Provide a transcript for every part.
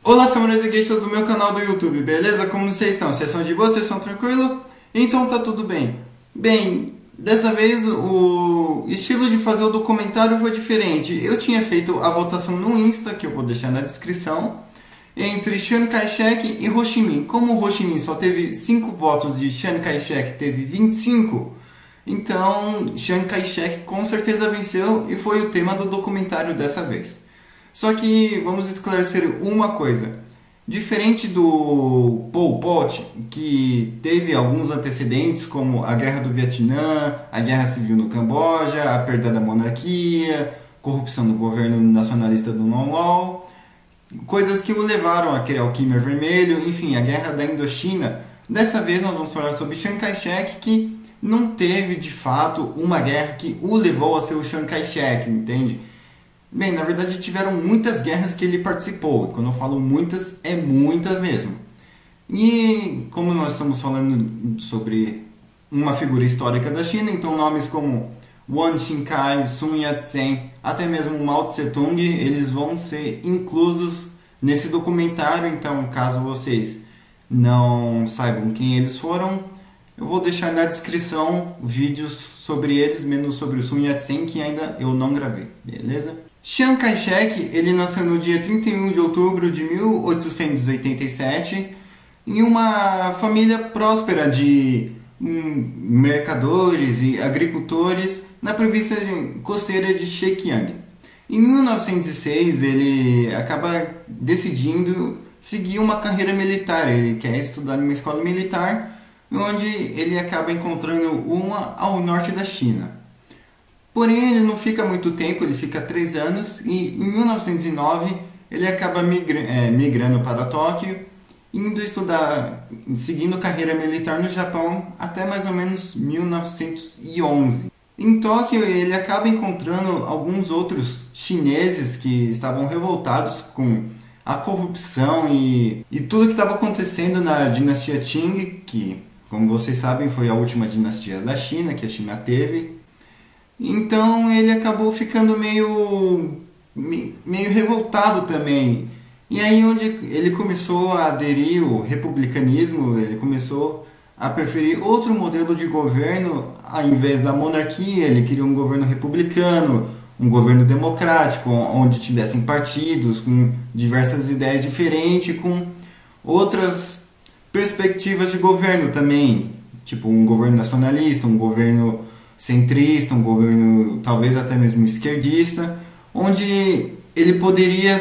Olá, samurais e geishas do meu canal do YouTube, beleza? Como vocês estão? Vocês estão de boa? Vocês estão tranquilos? Então tá tudo bem. Bem, dessa vez o estilo de fazer o documentário foi diferente. Eu tinha feito a votação no Insta, que eu vou deixar na descrição, entre Chiang Kai-shek e Ho Chi Minh. Como o Ho Chi Minh só teve 5 votos e Chiang Kai-shek teve 25, então Chiang Kai-shek com certeza venceu e foi o tema do documentário dessa vez. Só que vamos esclarecer uma coisa. Diferente do Pol Pot, que teve alguns antecedentes como a Guerra do Vietnã, a Guerra Civil no Camboja, a perda da monarquia, corrupção do governo nacionalista do Non Law, coisas que o levaram a criar o Khmer Vermelho, enfim, a Guerra da Indochina. Dessa vez nós vamos falar sobre Chiang Kai-shek, que não teve de fato uma guerra que o levou a ser o Chiang Kai-shek, entende? Bem, na verdade tiveram muitas guerras que ele participou. Quando eu falo muitas, é muitas mesmo. E como nós estamos falando sobre uma figura histórica da China, então nomes como Yuan Shikai, Sun Yat-sen, até mesmo Mao Tse-tung, eles vão ser inclusos nesse documentário. Então, caso vocês não saibam quem eles foram, eu vou deixar na descrição vídeos sobre eles, menos sobre o Sun Yat-sen, que ainda eu não gravei, beleza? Chiang Kai-shek, ele nasceu no dia 31 de outubro de 1887 em uma família próspera de mercadores e agricultores na província costeira de Zhejiang. Em 1906, ele acaba decidindo seguir uma carreira militar. Ele quer estudar em uma escola militar, onde ele acaba encontrando uma ao norte da China. Porém, ele não fica muito tempo, ele fica 3 anos e em 1909 ele acaba migrando para Tóquio, indo estudar, seguindo carreira militar no Japão até mais ou menos 1911. Em Tóquio ele acaba encontrando alguns outros chineses que estavam revoltados com a corrupção e tudo que estava acontecendo na dinastia Qing, que, como vocês sabem, foi a última dinastia da China que a China teve. Então ele acabou ficando meio revoltado também. E aí onde ele começou a aderir ao republicanismo, ele começou a preferir outro modelo de governo ao invés da monarquia. Ele queria um governo republicano, um governo democrático, onde tivessem partidos com diversas ideias diferentes, com outras perspectivas de governo também, tipo um governo nacionalista, um governo centrista, um governo talvez até mesmo esquerdista, onde ele poderia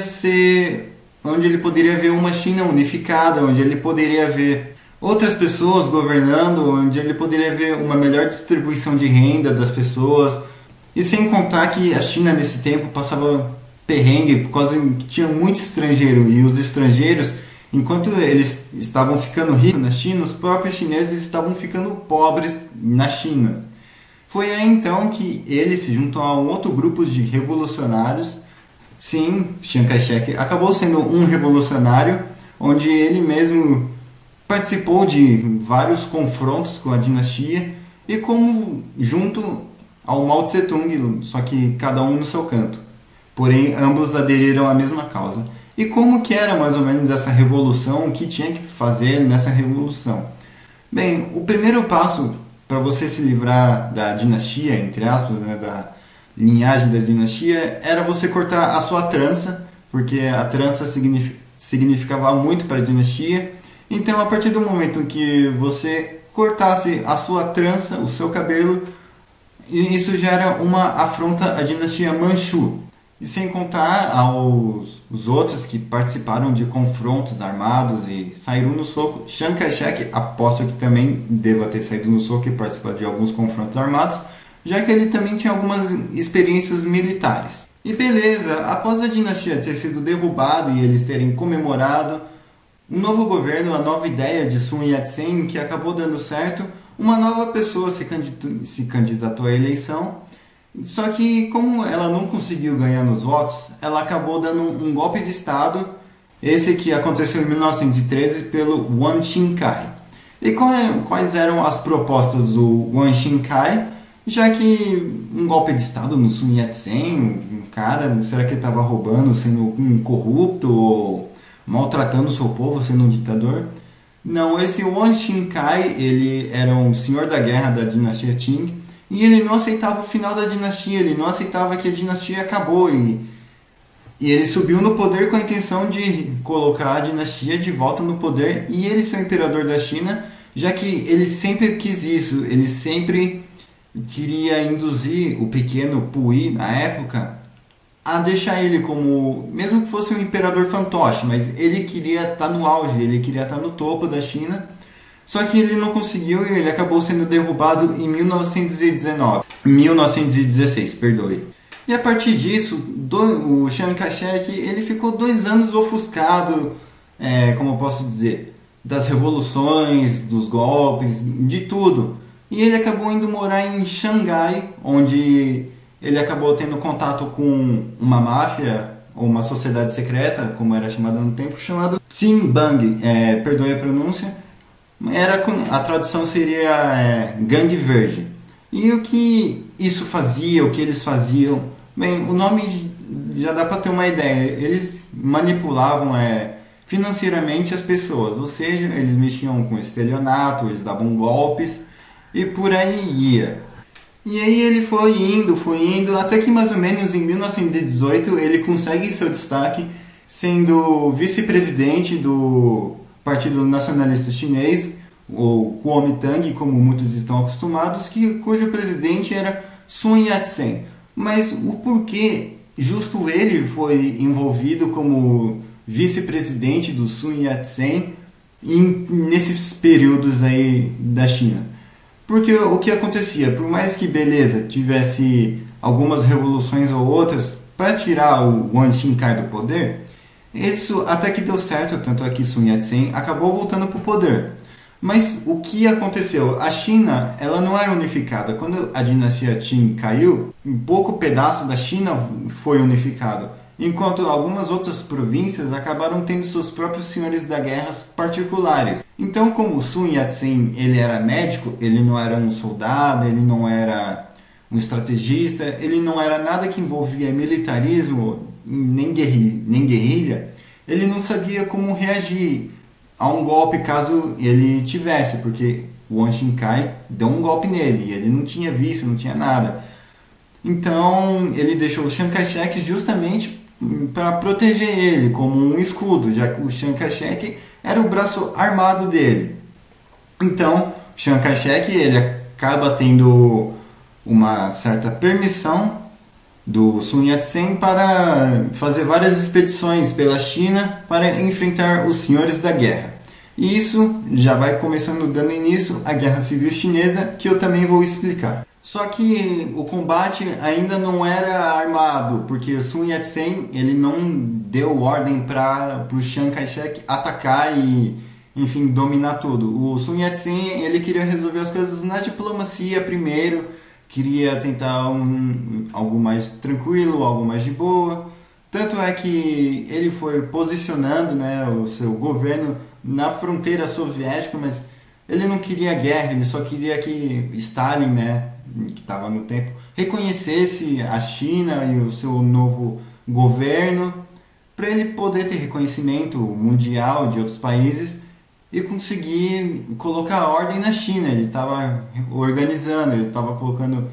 ver uma China unificada, onde ele poderia ver outras pessoas governando, onde ele poderia ver uma melhor distribuição de renda das pessoas, e sem contar que a China nesse tempo passava perrengue por causa que tinha muito estrangeiro, e os estrangeiros, enquanto eles estavam ficando ricos na China, os próprios chineses estavam ficando pobres na China. Foi aí então que ele se juntou a um outro grupo de revolucionários. Sim, Chiang Kai-shek acabou sendo um revolucionário, onde ele mesmo participou de vários confrontos com a dinastia e como junto ao Mao Tse-tung, só que cada um no seu canto. Porém, ambos aderiram à mesma causa. E como que era mais ou menos essa revolução, o que tinha que fazer nessa revolução? Bem, o primeiro passo para você se livrar da dinastia, entre aspas, né, da linhagem da dinastia, era você cortar a sua trança, porque a trança significava muito para a dinastia. Então, a partir do momento que você cortasse a sua trança, o seu cabelo, isso já era uma afronta à dinastia Manchu. E sem contar os outros que participaram de confrontos armados e saíram no soco. Chiang Kai-shek, aposto que também deva ter saído no soco e participado de alguns confrontos armados, já que ele também tinha algumas experiências militares. E beleza, após a dinastia ter sido derrubada e eles terem comemorado, um novo governo, a nova ideia de Sun Yat-sen, que acabou dando certo, uma nova pessoa se candidatou à eleição. Só que como ela não conseguiu ganhar nos votos, ela acabou dando um golpe de Estado, esse que aconteceu em 1913 pelo Yuan Shikai. E quais eram as propostas do Yuan Shikai? Já que um golpe de Estado no Sun Yat-sen, um cara, será que ele estava roubando, sendo um corrupto, maltratando o seu povo, sendo um ditador. Não, esse Yuan Shikai, ele era um senhor da guerra da dinastia Qing, e ele não aceitava o final da dinastia, ele não aceitava que a dinastia acabou, e ele subiu no poder com a intenção de colocar a dinastia de volta no poder e ele ser o imperador da China, já que ele sempre quis isso, ele sempre queria induzir o pequeno Puyi, na época, a deixar ele como, mesmo que fosse um imperador fantoche, mas ele queria estar no auge, ele queria estar no topo da China, só que ele não conseguiu e ele acabou sendo derrubado em 1916, perdoe. E a partir disso, o Chiang Kai-shek ele ficou 2 anos ofuscado, como eu posso dizer, das revoluções, dos golpes, de tudo. E ele acabou indo morar em Xangai, onde ele acabou tendo contato com uma máfia, ou uma sociedade secreta, como era chamada no tempo, chamado Xinbang, perdoe a pronúncia. A tradução seria Gangue Verde. E o que isso fazia, o que eles faziam? Bem, o nome já dá para ter uma ideia. Eles manipulavam financeiramente as pessoas, ou seja, eles mexiam com estelionato, eles davam golpes e por aí ia. E aí ele foi indo, até que mais ou menos em 1918 ele consegue seu destaque sendo vice-presidente do Partido Nacionalista Chinês, ou Kuomintang, como muitos estão acostumados, cujo presidente era Sun Yat-sen. Mas o porquê justo ele foi envolvido como vice-presidente do Sun Yat-sen nesses períodos aí da China? Porque o que acontecia, por mais que beleza, tivesse algumas revoluções ou outras para tirar o Yuan Shikai do poder, isso até que deu certo, tanto é que Sun Yat-sen acabou voltando para o poder. Mas o que aconteceu? A China ela não era unificada. Quando a dinastia Qing caiu, um pouco pedaço da China foi unificado, enquanto algumas outras províncias acabaram tendo seus próprios senhores da guerra particulares. Então, como Sun Yat-sen ele era médico, ele não era um soldado, ele não era um estrategista, ele não era nada que envolvia militarismo, nem guerrilha, ele não sabia como reagir a um golpe caso ele tivesse, porque o Yuan Shikai deu um golpe nele e ele não tinha visto, não tinha nada. Então ele deixou o Chiang Kai-shek justamente para proteger ele como um escudo, já que o Chiang Kai-shek era o braço armado dele. Então o Chiang Kai-shek ele acaba tendo uma certa permissão do Sun Yat-sen para fazer várias expedições pela China para enfrentar os senhores da guerra. E isso já vai começando dando início à Guerra Civil Chinesa, que eu também vou explicar. Só que o combate ainda não era armado, porque o Sun Yat-sen ele não deu ordem para o Chiang Kai-shek atacar e, enfim, dominar tudo. O Sun Yat-sen ele queria resolver as coisas na diplomacia primeiro, queria tentar algo mais tranquilo, algo mais de boa. Tanto é que ele foi posicionando, né, o seu governo na fronteira soviética, mas ele não queria guerra, ele só queria que Stalin, né, que estava no tempo, reconhecesse a China e o seu novo governo, para ele poder ter reconhecimento mundial de outros países e conseguir colocar ordem na China. Ele estava organizando, ele estava colocando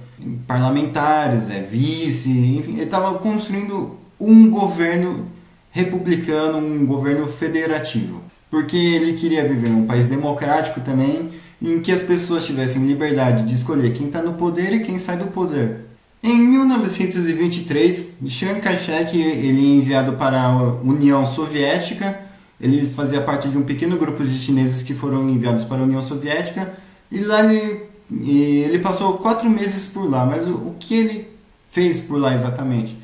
parlamentares, vice, enfim, ele estava construindo um governo republicano, um governo federativo, porque ele queria viver em um país democrático também, em que as pessoas tivessem liberdade de escolher quem está no poder e quem sai do poder. Em 1923, Chiang Kai-shek ele é enviado para a União Soviética. Ele fazia parte de um pequeno grupo de chineses que foram enviados para a União Soviética, e lá ele passou 4 meses por lá. Mas o que ele fez por lá exatamente?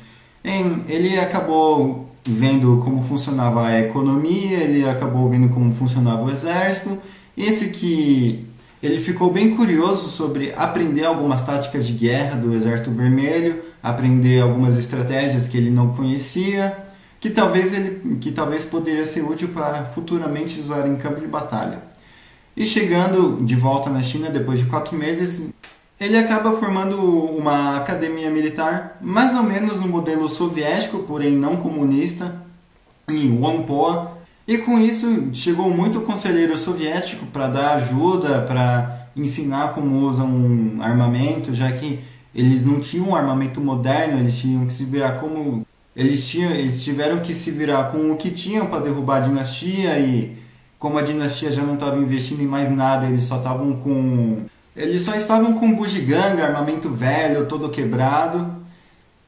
Ele acabou vendo como funcionava a economia, ele acabou vendo como funcionava o exército. Ele ficou bem curioso sobre aprender algumas táticas de guerra do Exército Vermelho, aprender algumas estratégias que ele não conhecia, que talvez poderia ser útil para futuramente usar em campo de batalha. E chegando de volta na China depois de 4 meses, ele acaba formando uma academia militar mais ou menos no modelo soviético, porém não comunista, em Whampoa. E com isso chegou muito conselheiro soviético para dar ajuda, para ensinar como usam um armamento, já que eles não tinham um armamento moderno, eles tinham que se virar como eles tiveram que se virar com o que tinham para derrubar a dinastia, e como a dinastia já não estava investindo em mais nada, eles só estavam com bugiganga, armamento velho, todo quebrado.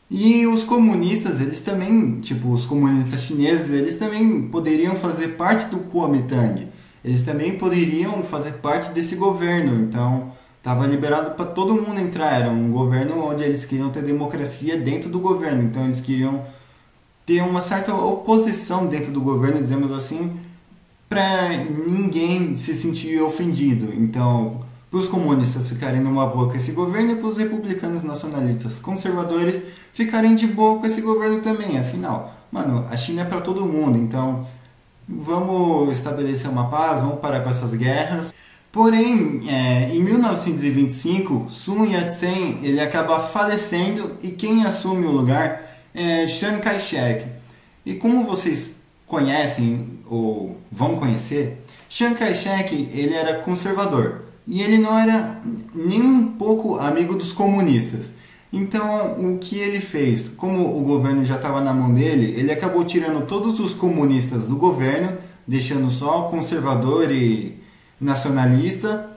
E os comunistas, eles também, tipo, os comunistas chineses, eles também poderiam fazer parte do Kuomintang. Eles também poderiam fazer parte desse governo. Então, estava liberado para todo mundo entrar. Era um governo onde eles queriam ter democracia dentro do governo. Então, eles queriam ter uma certa oposição dentro do governo, dizemos assim, para ninguém se sentir ofendido. Então, para os comunistas ficarem numa boa com esse governo e para os republicanos nacionalistas conservadores ficarem de boa com esse governo também. Afinal, mano, a China é para todo mundo, então vamos estabelecer uma paz, vamos parar com essas guerras. Porém, em 1925, Sun Yat-sen ele acaba falecendo e quem assume o lugar é Chiang Kai-shek. E como vocês conhecem ou vão conhecer, Chiang Kai-shek ele era conservador e ele não era nem um pouco amigo dos comunistas. Então, o que ele fez? Como o governo já estava na mão dele, ele acabou tirando todos os comunistas do governo, deixando só conservador e nacionalista.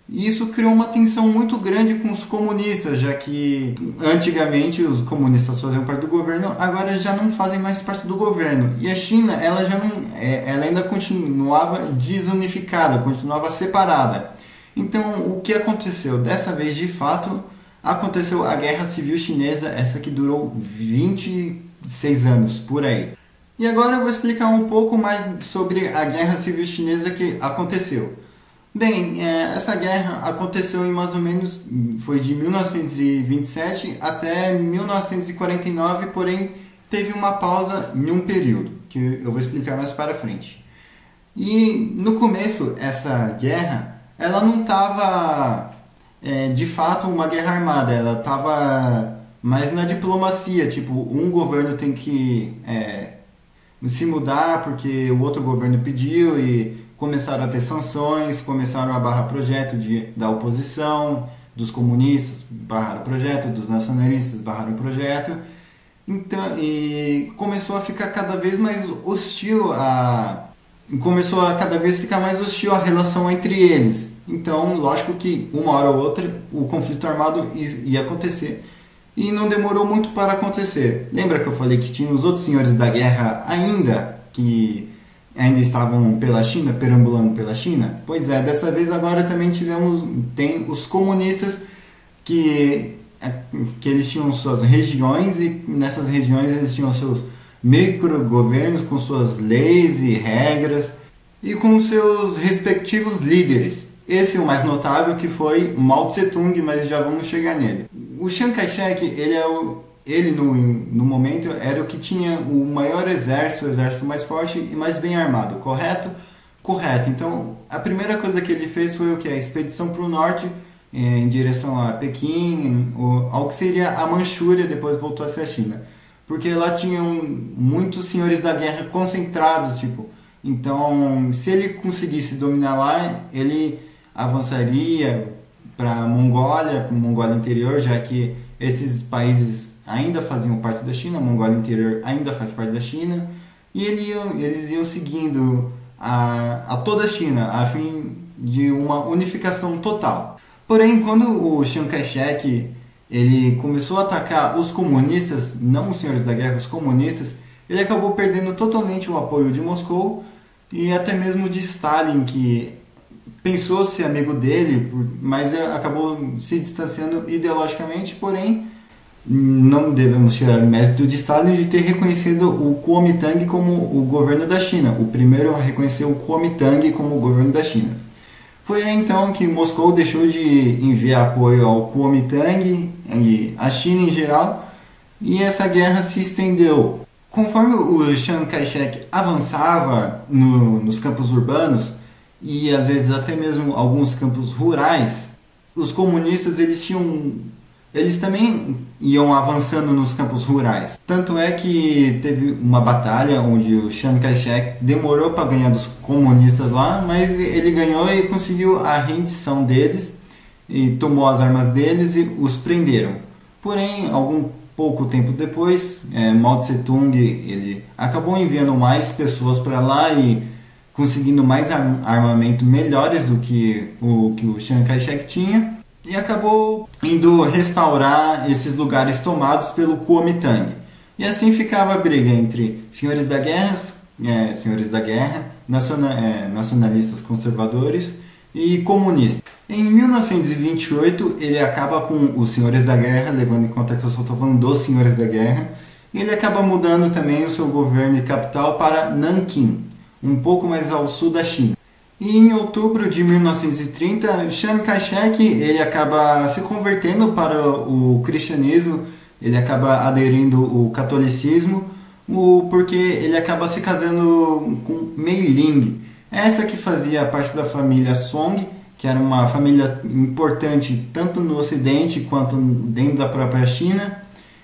E isso criou uma tensão muito grande com os comunistas, já que antigamente os comunistas faziam parte do governo, agora já não fazem mais parte do governo. E a China, ela já não, ela ainda continuava desunificada, continuava separada. Então, o que aconteceu? Dessa vez, de fato, aconteceu a Guerra Civil Chinesa, essa que durou 26 anos, por aí. E agora eu vou explicar um pouco mais sobre a Guerra Civil Chinesa que aconteceu. Bem, essa guerra aconteceu em mais ou menos, foi de 1927 até 1949, porém teve uma pausa em um período, que eu vou explicar mais para frente. E no começo, essa guerra, ela não estava de fato uma guerra armada, ela estava mais na diplomacia, tipo, um governo tem que se mudar porque o outro governo pediu e começaram a ter sanções, começaram a barrar projeto da oposição, dos comunistas barraram o projeto, dos nacionalistas barraram o projeto, então, e começou a ficar cada vez mais hostil começou a cada vez ficar mais hostil a relação entre eles. Então, lógico que uma hora ou outra o conflito armado ia acontecer. E não demorou muito para acontecer. Lembra que eu falei que tinha os outros senhores da guerra que ainda estavam pela China, perambulando pela China? Pois é, dessa vez agora também tem os comunistas que eles tinham suas regiões e nessas regiões eles tinham seus microgovernos com suas leis e regras e com seus respectivos líderes. Esse é o mais notável, que foi Mao Tse-tung, mas já vamos chegar nele. O Chiang Kai-shek, ele no momento era o que tinha o maior exército, o exército mais forte e mais bem armado, correto? Correto. Então, a primeira coisa que ele fez foi o que? A expedição para o norte, em direção a Pequim, ao que seria a Manchúria, depois voltou a ser a China. Porque lá tinham muitos senhores da guerra concentrados, tipo. Então, se ele conseguisse dominar lá, ele avançaria para a Mongólia interior, já que esses países ainda faziam parte da China, a Mongólia interior ainda faz parte da China, e eles iam seguindo a toda a China, a fim de uma unificação total. Porém, quando o Chiang Kai-shek ele começou a atacar os comunistas, não os senhores da guerra, os comunistas, ele acabou perdendo totalmente o apoio de Moscou e até mesmo de Stalin, que pensou ser amigo dele, mas acabou se distanciando ideologicamente. Porém, não devemos tirar o mérito de Stalin de ter reconhecido o Kuomintang como o governo da China, o primeiro a reconhecer o Kuomintang como o governo da China. Foi aí então que Moscou deixou de enviar apoio ao Kuomintang e à China em geral, e essa guerra se estendeu. Conforme o Chiang Kai-shek avançava nos campos urbanos, e às vezes até mesmo alguns campos rurais, os comunistas eles tinham eles também iam avançando nos campos rurais. Tanto é que teve uma batalha onde o Chiang Kai-shek demorou para ganhar dos comunistas lá, mas ele ganhou e conseguiu a rendição deles e tomou as armas deles e os prenderam. Porém, algum pouco tempo depois, Mao Tse-tung ele acabou enviando mais pessoas para lá e conseguindo mais armamento melhores do que o Chiang Kai-shek tinha, e acabou indo restaurar esses lugares tomados pelo Kuomintang. E assim ficava a briga entre senhores da guerra, nacionalistas conservadores e comunistas. Em 1928 ele acaba com os senhores da guerra, levando em conta que eu só estou falando dos senhores da guerra, e ele acaba mudando também o seu governo e capital para Nanquim, um pouco mais ao sul da China. E em outubro de 1930, Chiang Kai-shek ele acaba se convertendo para o cristianismo, ele acaba aderindo ao catolicismo, porque ele acaba se casando com Mei Ling, essa que fazia parte da família Song, que era uma família importante tanto no Ocidente quanto dentro da própria China.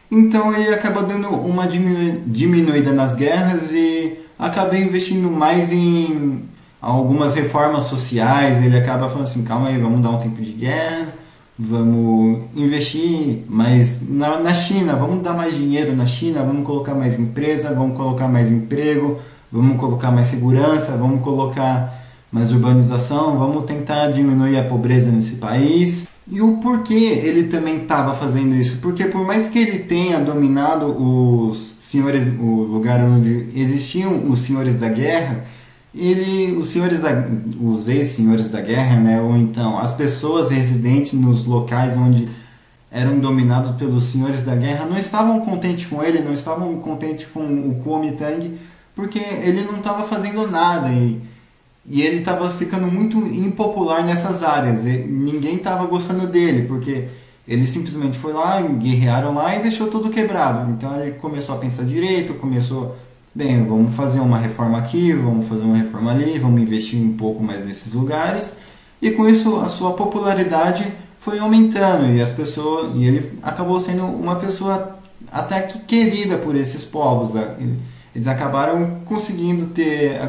Então ele acaba dando uma diminuída nas guerras e acaba investindo mais em algumas reformas sociais. Ele acaba falando assim, calma aí, vamos dar um tempo de guerra, vamos investir mais na China, vamos dar mais dinheiro na China, vamos colocar mais empresa, vamos colocar mais emprego, vamos colocar mais segurança, vamos colocar mais urbanização, vamos tentar diminuir a pobreza nesse país. E o porquê ele também estava fazendo isso? Porque por mais que ele tenha dominado os senhores, o lugar onde existiam os senhores da guerra, os ex-senhores da guerra, né, ou então as pessoas residentes nos locais onde eram dominados pelos senhores da guerra, não estavam contentes com ele, não estavam contentes com o Kuomintang, porque ele não estava fazendo nada e ele estava ficando muito impopular nessas áreas. E ninguém estava gostando dele, porque ele simplesmente foi lá, guerrearam lá e deixou tudo quebrado. Então ele começou a pensar direito, bem, vamos fazer uma reforma aqui, vamos fazer uma reforma ali, vamos investir um pouco mais nesses lugares. E com isso a sua popularidade foi aumentando e ele acabou sendo uma pessoa até que querida por esses povos. Eles acabaram conseguindo ter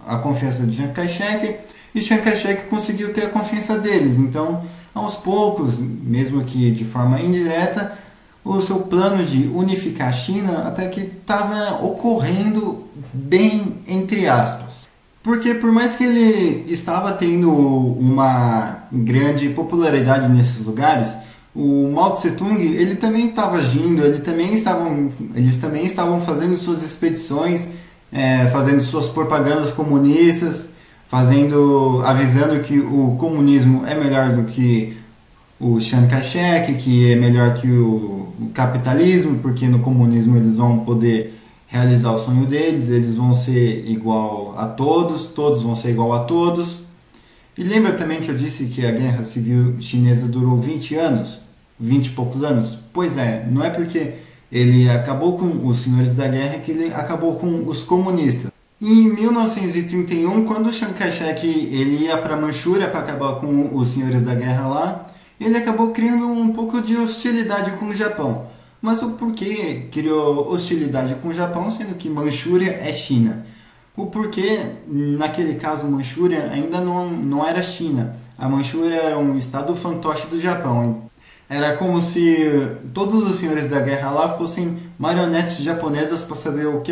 a confiança de Chiang Kai-shek e Chiang Kai-shek conseguiu ter a confiança deles. Então, aos poucos, mesmo que de forma indireta, o seu plano de unificar a China até que estava ocorrendo bem entre aspas. Porque por mais que ele estava tendo uma grande popularidade nesses lugares, o Mao Tse-tung ele também estava agindo, eles também estavam fazendo suas expedições, fazendo suas propagandas comunistas, avisando que o comunismo é melhor do que o Chiang Kai-shek, que é melhor que o capitalismo, porque no comunismo eles vão poder realizar o sonho deles, eles vão ser igual a todos, todos vão ser igual a todos. E lembra também que eu disse que a Guerra Civil Chinesa durou 20 anos? 20 e poucos anos? Pois é, não é porque ele acabou com os senhores da guerra que ele acabou com os comunistas. E em 1931, quando o Chiang Kai-shek ele ia para a Manchúria para acabar com os senhores da guerra lá, ele acabou criando um pouco de hostilidade com o Japão. Mas o porquê criou hostilidade com o Japão, sendo que Manchúria é China? O porquê, naquele caso, Manchúria ainda não era China. A Manchúria era um estado fantoche do Japão. Era como se todos os senhores da guerra lá fossem marionetes japonesas para saber o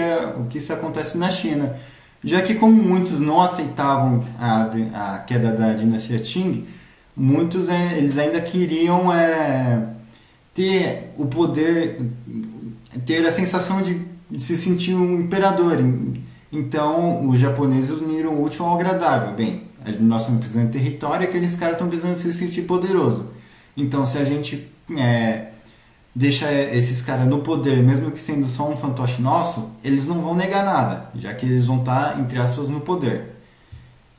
que se acontece na China. Já que como muitos não aceitavam a queda da dinastia Qing, muitos eles ainda queriam ter o poder, ter a sensação de se sentir um imperador. Então os japoneses uniram o útil ao agradável. Bem, nós estamos precisando de território e aqueles caras estão precisando se sentir poderoso. Então se a gente deixa esses caras no poder, mesmo que sendo só um fantoche nosso, eles não vão negar nada, já que eles vão estar, entre aspas, no poder.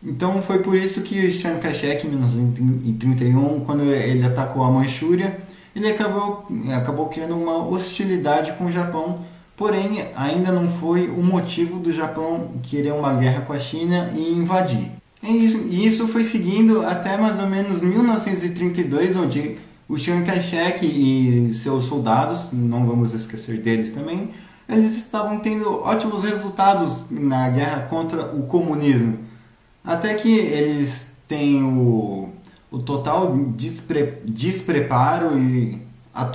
Então foi por isso que Chiang Kai-shek, em 1931, quando ele atacou a Manchúria, ele acabou criando uma hostilidade com o Japão, porém ainda não foi o motivo do Japão querer uma guerra com a China e invadir. E isso foi seguindo até mais ou menos 1932, onde o Chiang Kai-shek e seus soldados, não vamos esquecer deles também, eles estavam tendo ótimos resultados na guerra contra o comunismo. Até que eles têm o total despreparo e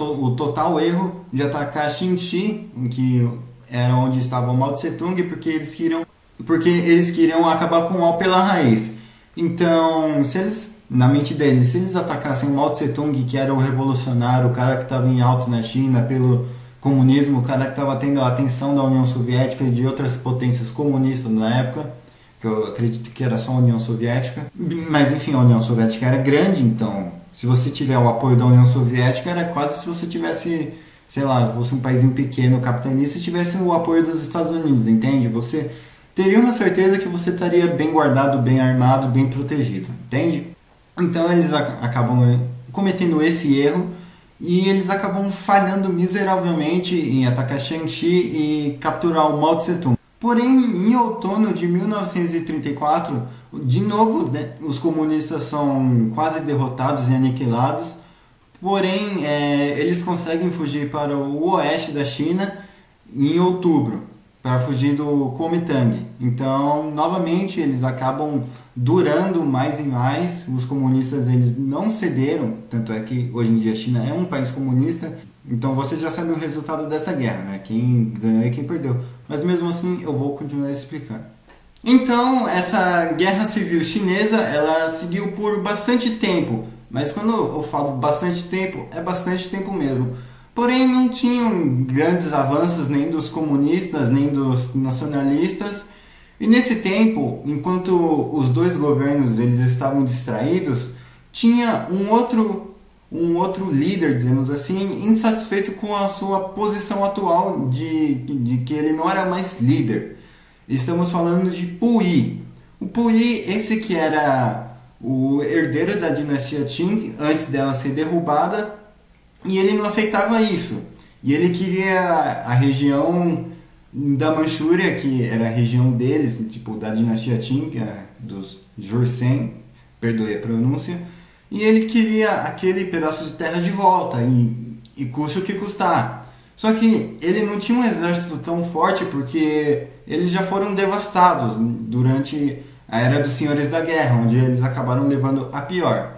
o total erro de atacar Shinxi, que era onde estava o Mao Tse Tung, porque eles queriam acabar com o mal pela raiz. Então, na mente deles, se eles atacassem o Mao Tse Tung, que era o revolucionário, o cara que estava em alta na China pelo comunismo, o cara que estava tendo a atenção da União Soviética e de outras potências comunistas na época, que eu acredito que era só a União Soviética, mas enfim, a União Soviética era grande, então se você tiver o apoio da União Soviética, era quase se você tivesse, sei lá, fosse um paísinho pequeno, capitalista, e tivesse o apoio dos Estados Unidos, entende? Você teria uma certeza que você estaria bem guardado, bem armado, bem protegido, entende? Então eles acabam cometendo esse erro e eles acabam falhando miseravelmente em atacar Shanxi e capturar o Mao Tse Tung. Porém, em outono de 1934, de novo, né, os comunistas são quase derrotados e aniquilados, porém eles conseguem fugir para o oeste da China em outubro, para fugir do Kuomintang. Então, novamente, eles acabam durando mais e mais. Os comunistas eles não cederam, tanto é que hoje em dia a China é um país comunista. Então você já sabe o resultado dessa guerra, né? Quem ganhou e quem perdeu. Mas mesmo assim eu vou continuar explicando. Então essa guerra civil chinesa, ela seguiu por bastante tempo. Mas quando eu falo bastante tempo, é bastante tempo mesmo. Porém não tinham grandes avanços nem dos comunistas, nem dos nacionalistas. E nesse tempo, enquanto os dois governos eles estavam distraídos, tinha um outro líder, dizemos assim, insatisfeito com a sua posição atual de que ele não era mais líder. Estamos falando de Puyi. O Puyi, esse que era o herdeiro da dinastia Qing, antes dela ser derrubada, e ele não aceitava isso. E ele queria a região da Manchúria, que era a região deles, tipo da dinastia Qing, dos Joseon, perdoe a pronúncia, e ele queria aquele pedaço de terra de volta, e custe o que custar. Só que ele não tinha um exército tão forte porque eles já foram devastados durante a Era dos Senhores da Guerra, onde eles acabaram levando a pior.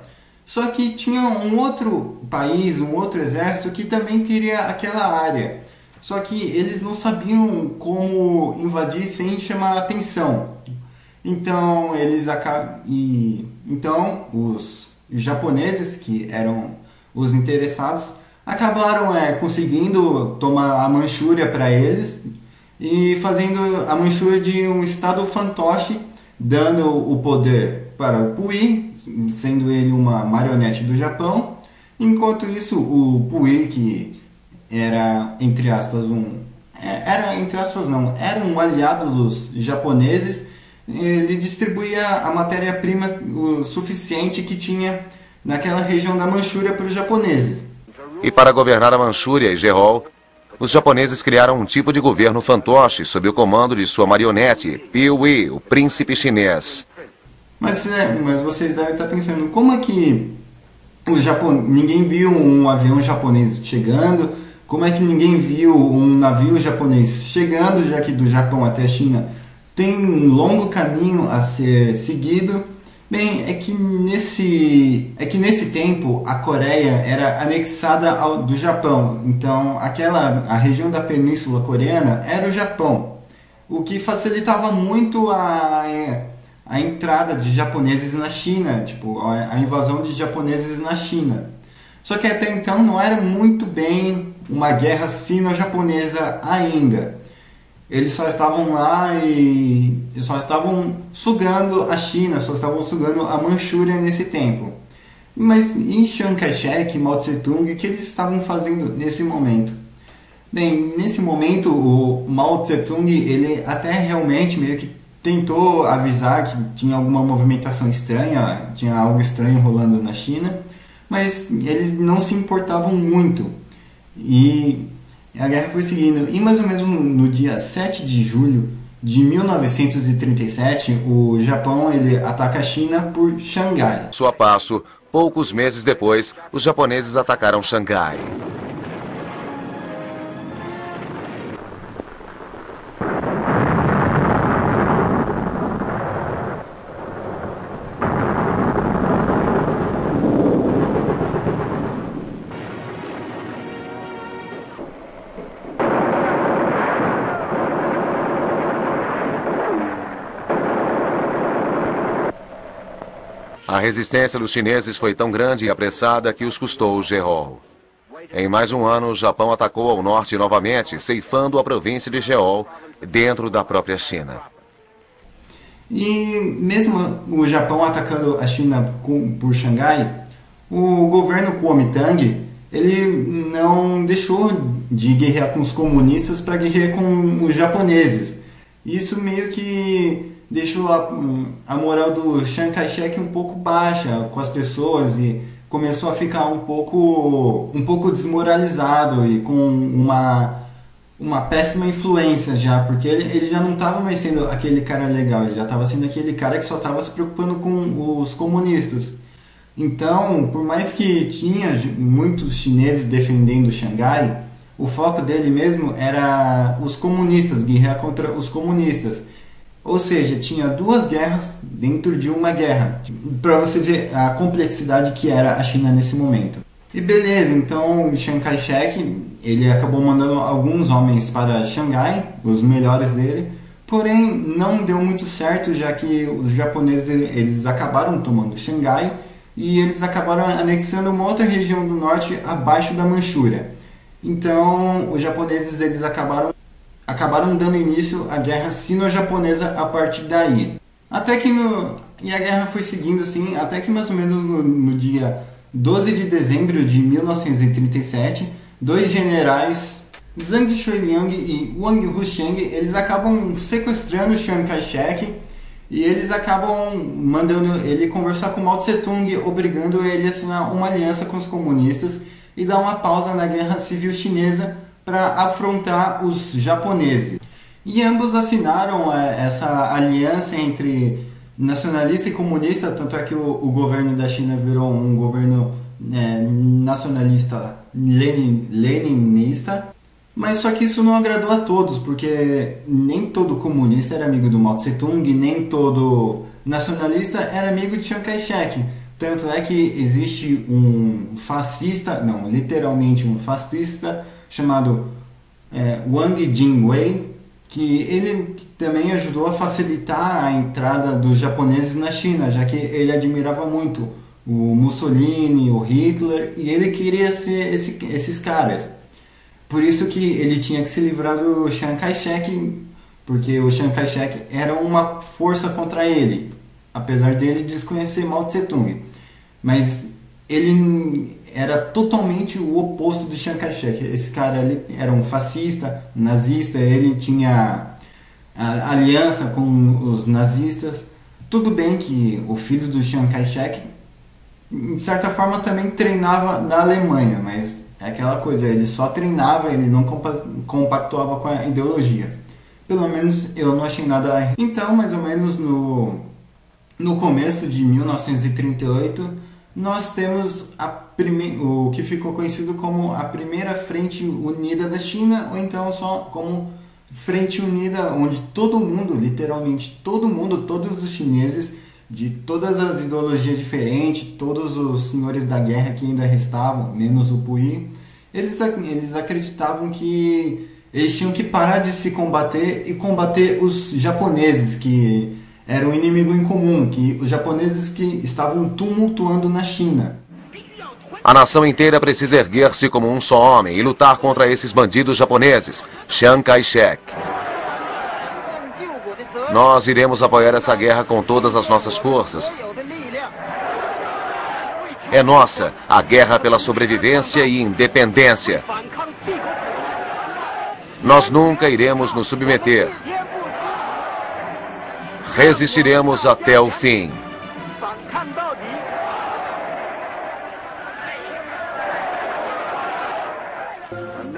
Só que tinha um outro país, um outro exército que também queria aquela área. Só que eles não sabiam como invadir sem chamar atenção. Então os japoneses, que eram os interessados, acabaram conseguindo tomar a Manchúria para eles e fazendo a Manchúria de um estado fantoche, dando o poder para o Puyi, sendo ele uma marionete do Japão. Enquanto isso, o Puyi, que era, entre aspas, era um aliado dos japoneses, ele distribuía a matéria-prima o suficiente que tinha naquela região da Manchúria para os japoneses. E para governar a Manchúria e Gerol, os japoneses criaram um tipo de governo fantoche sob o comando de sua marionete, Puyi, o príncipe chinês. Mas vocês devem estar pensando, como é que ninguém viu um avião japonês chegando? Como é que ninguém viu um navio japonês chegando, já que do Japão até a China tem um longo caminho a ser seguido? Bem, é que nesse tempo a Coreia era anexada do Japão, então a região da Península Coreana era o Japão, o que facilitava muito a entrada de japoneses na China, tipo a invasão de japoneses na China. Só que até então não era muito bem uma guerra sino-japonesa ainda. Eles só estavam lá e só estavam sugando a China, só estavam sugando a Manchúria nesse tempo. Mas em Chiang Kai-shek, Mao Tse Tung, o que eles estavam fazendo nesse momento? Bem, nesse momento o Mao Tse Tung, ele até realmente meio que tentou avisar que tinha alguma movimentação estranha, tinha algo estranho rolando na China, mas eles não se importavam muito. E a guerra foi seguindo, e mais ou menos no dia 7 de julho de 1937, o Japão ele ataca a China por Xangai. Passo a passo, Poucos meses depois, os japoneses atacaram Xangai. A resistência dos chineses foi tão grande e apressada que os custou o Jeol. Em mais um ano, o Japão atacou ao norte novamente, ceifando a província de Jeol, dentro da própria China. E mesmo o Japão atacando a China por Xangai, o governo Kuomintang ele não deixou de guerrear com os comunistas para guerrear com os japoneses. Isso meio que deixou a moral do Chiang Kai-shek um pouco baixa com as pessoas e começou a ficar um pouco desmoralizado e com uma péssima influência já, porque ele já não estava mais sendo aquele cara legal, ele já estava sendo aquele cara que só estava se preocupando com os comunistas. Então, por mais que tinha muitos chineses defendendo Xangai, o foco dele mesmo era os comunistas, guerrear contra os comunistas. Ou seja, tinha duas guerras dentro de uma guerra, para você ver a complexidade que era a China nesse momento. E beleza, então Chiang Kai-shek ele acabou mandando alguns homens para Xangai, os melhores dele, porém não deu muito certo, já que os japoneses eles acabaram tomando Xangai e eles acabaram anexando uma outra região do norte abaixo da Manchúria. Então os japoneses eles acabaram dando início à guerra sino-japonesa a partir daí. E a guerra foi seguindo assim, até que mais ou menos no dia 12 de dezembro de 1937, dois generais, Zhang Shuiliang e Wang Husheng, eles acabam sequestrando Chiang Kai-shek e eles acabam mandando ele conversar com Mao Tse-tung, obrigando ele a assinar uma aliança com os comunistas e dar uma pausa na guerra civil chinesa para afrontar os japoneses. E ambos assinaram essa aliança entre nacionalista e comunista, tanto é que o governo da China virou um governo nacionalista leninista, mas só que isso não agradou a todos, porque nem todo comunista era amigo do Mao Tse-tung, nem todo nacionalista era amigo de Chiang Kai-shek. Tanto é que existe um fascista, não, literalmente um fascista, chamado Wang Jingwei, que ele também ajudou a facilitar a entrada dos japoneses na China, já que ele admirava muito o Mussolini, o Hitler, e ele queria ser esses caras. Por isso que ele tinha que se livrar do Chiang Kai-shek, porque o Chiang Kai-shek era uma força contra ele, apesar dele desconhecer Mao Tse-tung. Mas ele era totalmente o oposto do Chiang Kai-shek. Esse cara ele era um fascista, nazista, ele tinha aliança com os nazistas. Tudo bem que o filho do Chiang Kai-shek, de certa forma, também treinava na Alemanha, mas é aquela coisa, ele só treinava, ele não compactuava com a ideologia. Pelo menos eu não achei nada. Então, mais ou menos no começo de 1938, nós temos o que ficou conhecido como a primeira Frente Unida da China, ou então só como Frente Unida, onde todo mundo, literalmente todo mundo, todos os chineses, de todas as ideologias diferentes, todos os senhores da guerra que ainda restavam, menos o Puyi, eles acreditavam que eles tinham que parar de se combater e combater os japoneses, que era um inimigo em comum, que os japoneses que estavam tumultuando na China. A nação inteira precisa erguer-se como um só homem e lutar contra esses bandidos japoneses, Chiang Kai-shek. Nós iremos apoiar essa guerra com todas as nossas forças. É nossa, a guerra pela sobrevivência e independência. Nós nunca iremos nos submeter. Resistiremos até o fim.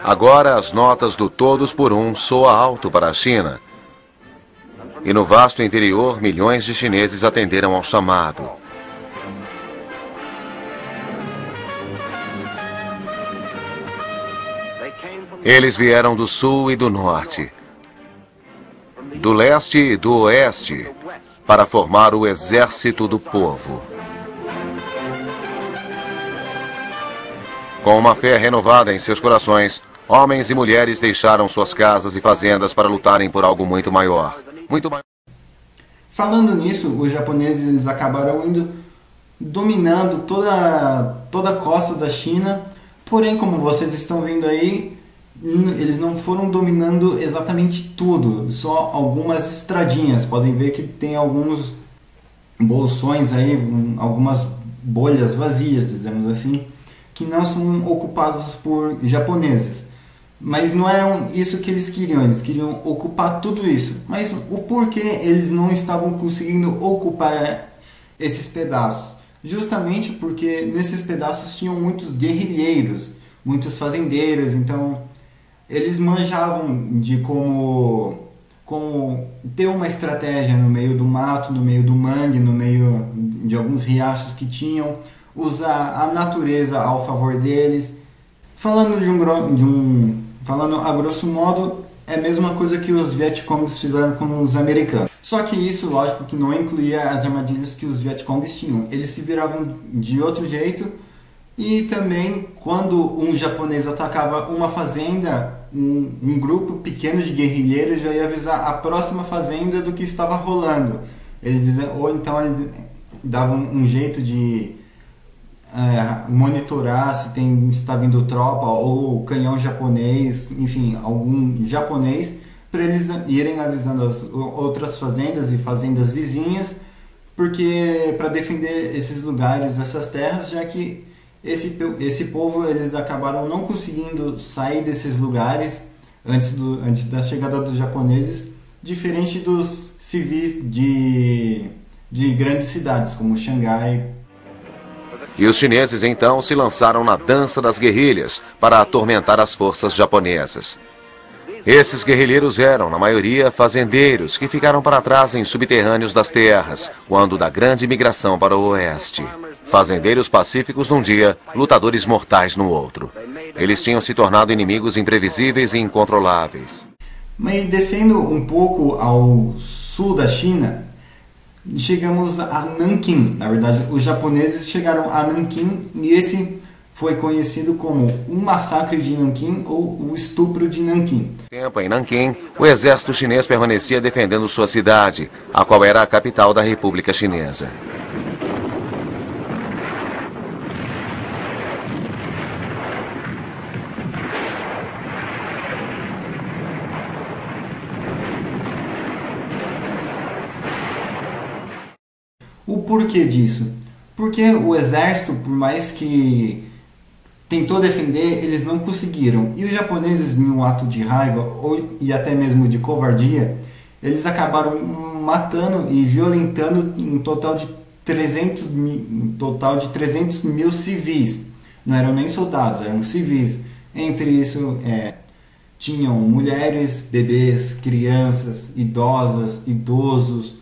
Agora as notas do todos por um soam alto para a China. E no vasto interior, milhões de chineses atenderam ao chamado. Eles vieram do sul e do norte, do leste e do oeste, para formar o exército do povo. Com uma fé renovada em seus corações, homens e mulheres deixaram suas casas e fazendas para lutarem por algo muito maior. Falando nisso, os japoneses eles acabaram dominando toda a costa da China. Porém, como vocês estão vendo aí, eles não foram dominando exatamente tudo, só algumas estradinhas. Podem ver que tem alguns bolsões aí, algumas bolhas vazias, dizemos assim, que não são ocupados por japoneses. Mas não era isso que eles queriam ocupar tudo isso. Mas o porquê eles não estavam conseguindo ocupar esses pedaços? Justamente porque nesses pedaços tinham muitos guerrilheiros, muitos fazendeiros, então eles manjavam de como ter uma estratégia no meio do mato, no meio do mangue, no meio de alguns riachos que tinham, usar a natureza ao favor deles. Falando falando a grosso modo, é a mesma coisa que os Vietcongs fizeram com os americanos. Só que isso, lógico, que não incluía as armadilhas que os Vietcongs tinham. Eles se viravam de outro jeito e também quando um japonês atacava uma fazenda, um grupo pequeno de guerrilheiros já ia avisar a próxima fazenda do que estava rolando. Eles diziam, ou então eles davam um jeito de monitorar se está vindo tropa ou canhão japonês, enfim, algum japonês, para eles irem avisando as outras fazendas e fazendas vizinhas, porque para defender esses lugares, essas terras, já que esse povo eles acabaram não conseguindo sair desses lugares antes da chegada dos japoneses, diferente dos civis de grandes cidades como Xangai. E os chineses então se lançaram na dança das guerrilhas para atormentar as forças japonesas. Esses guerrilheiros eram, na maioria, fazendeiros que ficaram para trás em subterrâneos das terras, quando da grande migração para o oeste. Fazendeiros pacíficos num dia, lutadores mortais no outro. Eles tinham se tornado inimigos imprevisíveis e incontroláveis. Mas descendo um pouco ao sul da China, chegamos a Nanquim. Na verdade, os japoneses chegaram a Nanquim e esse foi conhecido como o massacre de Nanquim ou o estupro de Nanquim. Tempo em Nanquim, o exército chinês permanecia defendendo sua cidade, a qual era a capital da República Chinesa. O porquê disso? Porque o exército, por mais que tentou defender, eles não conseguiram. E os japoneses, em um ato de raiva e até mesmo de covardia, eles acabaram matando e violentando um total de 300 mil civis. Não eram nem soldados, eram civis. Entre isso, tinham mulheres, bebês, crianças, idosas, idosos,